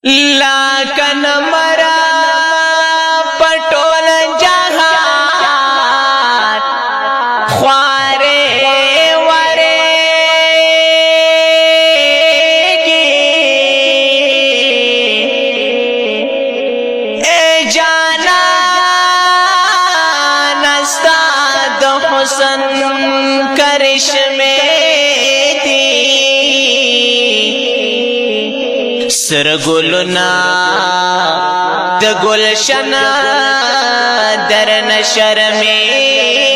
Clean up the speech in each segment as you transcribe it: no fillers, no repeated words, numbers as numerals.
लाकन मरा पटोल जहान ख्वारे वरेगी ए जाना नस्ताद हुसन करिश्मे सरगुलना द गुलशना दर नशर में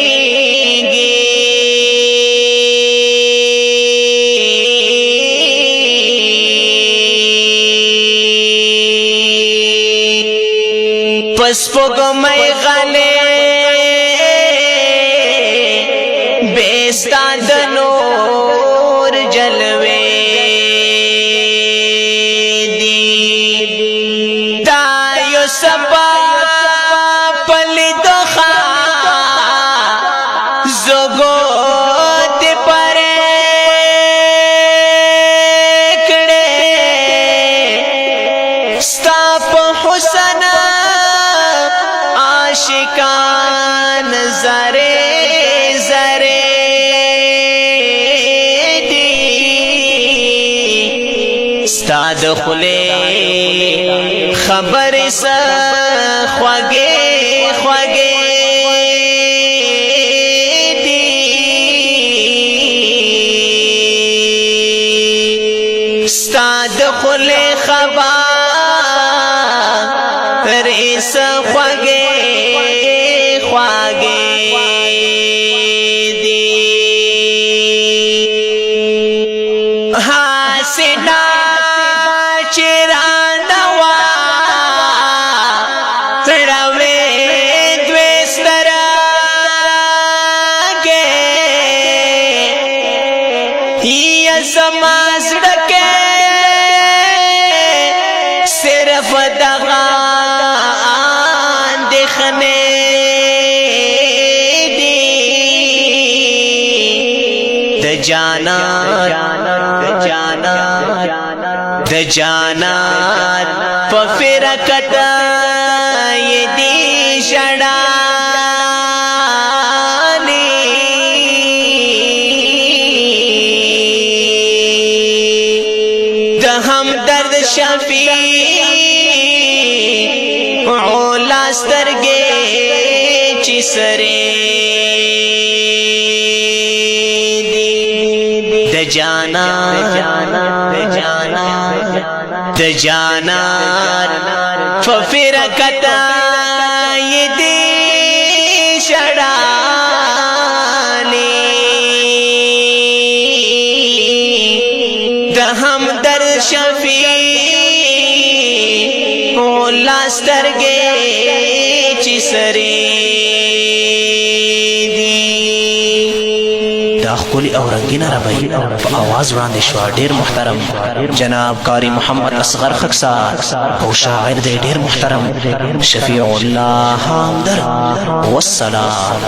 पसपुगमय गले बेस्ताद नूर जलवे सबा पलिदो खा जोगोत परे कड़े स्ताप हुसन आशिकान जरे जरे दी स्ताद खुले खबर सा ख्वागे ख्वागे दी स्ताद खुले खबर सा ख्वागे ख्वागे दी हासिना समाज डके सिर्फ दगान दिखने दी द जाना द जाना पफिरकत ये दी शड़ा हमदर्द शफी ओला स्तरगे चिसरे द जाना द जाना फफिरकत ये दी शड़ानी द हमदर्द शफी ओला स्तरगे चिसरे दी दाखली और रंगीना रबाई आवाज वराندې شو ډیر محترم جناب قاری محمد اصغر خکسار او شاعر دې ډیر محترم شفیع الله حامدر والسلام